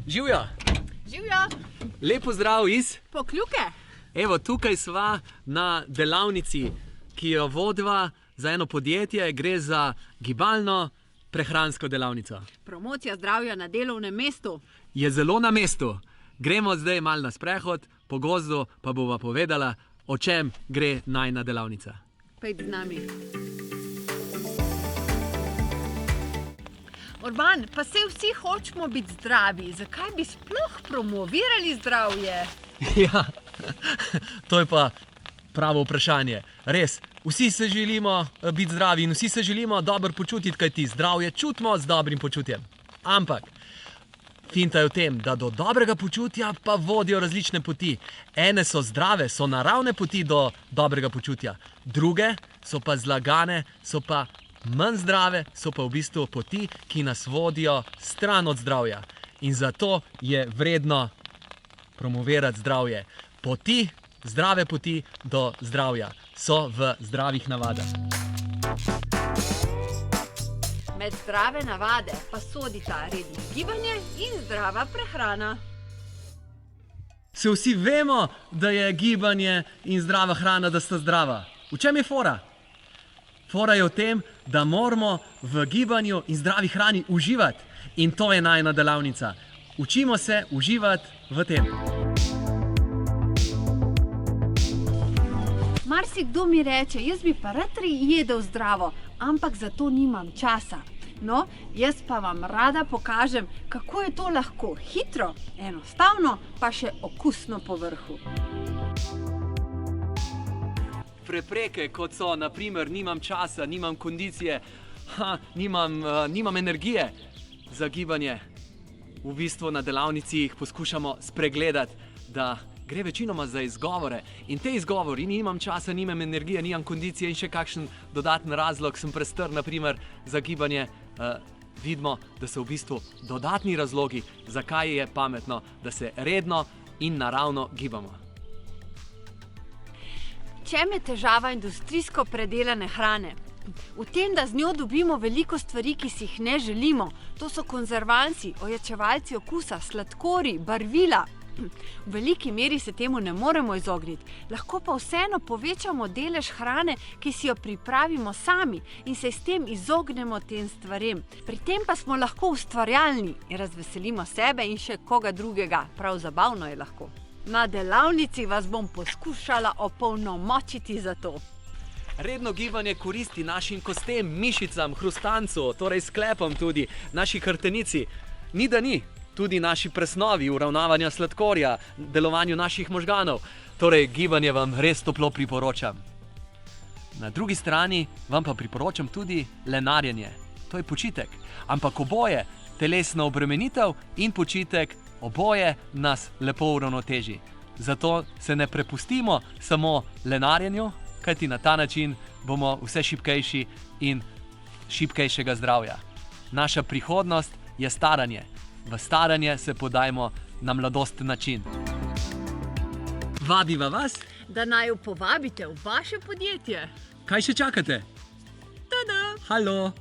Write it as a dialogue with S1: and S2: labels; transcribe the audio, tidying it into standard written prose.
S1: Živjo!
S2: Živjo!
S1: Lep pozdrav iz
S2: Pokljuke!
S1: Evo, tukaj sva na delavnici, ki jo vodiva za eno podjetje. Gre za gibalno prehransko delavnico.
S2: Promocija zdravja na delovnem mestu.
S1: Je zelo na mestu. Gremo zdaj malo na sprehod, po gozdu pa bova povedala, o čem gre najina delavnica.
S2: Pojdi z nami. Urban, pa saj vsi hočemo biti zdravi. Zakaj bi sploh promovirali zdravje?
S1: Ja, to je pa pravo vprašanje. Res, vsi se želimo biti zdravi in vsi se želimo dobro počutiti, kajti zdravje čutimo z dobrim počutjem. Ampak finta je v tem, da do dobrega počutja pa vodijo različne poti. Ene so zdrave, so naravne poti do dobrega počutja. Druge so pa zlagane, so pa manj zdrave, so pa v bistvu poti, ki nas vodijo stran od zdravja. In zato je vredno promovirati zdravje. Poti, zdrave poti do zdravja so v zdravih navadah.
S2: Med zdrave navade pa sodita redno gibanje in zdrava prehrana.
S1: Se vsi vemo, da je gibanje in zdrava hrana, da sta zdrava. V čem je fora? Fora je v tem, da moramo v gibanju in zdravi hrani uživati. In to je najina delavnica. Učimo se uživati v tem.
S2: Marsikdo mi reče, jaz bi pa rad jedel zdravo, ampak za to nimam časa. No, jaz pa vam rada pokažem, kako je to lahko hitro, enostavno, pa še okusno po vrhu.
S1: Prepreke, kot so, naprimer, nimam časa, nimam kondicije, nimam energije za gibanje. V bistvu na delavnici jih poskušamo spregledati, da gre večinoma za izgovore. In te izgovori, nimam časa, nimam energije, nimam kondicije in še kakšen dodaten razlog, sem prestr, naprimer, za gibanje, vidimo, da so v bistvu dodatni razlogi, zakaj je pametno, da se redno in naravno gibamo.
S2: Čem je težava industrijsko predelane hrane? V tem, da z njo dobimo veliko stvari, ki si jih ne želimo. To so konzervansi, ojačevalci okusa, sladkorji, barvila. V veliki meri se temu ne moremo izogniti. Lahko pa vseeno povečamo delež hrane, ki si jo pripravimo sami in se s tem izognemo tem stvarem. Pri tem pa smo lahko ustvarjalni in razveselimo sebe in še koga drugega. Prav zabavno je lahko. Na delavnici vas bom poskušala opolnomočiti za to.
S1: Redno gibanje koristi našim kostem, mišicam, hrustancu, torej sklepom tudi, naši hrbtenici. Ni da ni, tudi naši presnovi, uravnavanja sladkorja, delovanju naših možganov. Torej, gibanje vam res toplo priporočam. Na drugi strani vam pa priporočam tudi lenarjenje. To je počitek. Ampak oboje, telesna obremenitev in počitek, oboje nas lepo uravnoteži. Zato se ne prepustimo samo lenarjenju, kajti na ta način bomo vse šibkejši in šibkejšega zdravja. Naša prihodnost je staranje. V staranje se podajmo na mladosten način. Vabiva vas,
S2: Da naj jo povabite v vaše podjetje.
S1: kaj še čakate?
S2: Tada!
S1: Halo!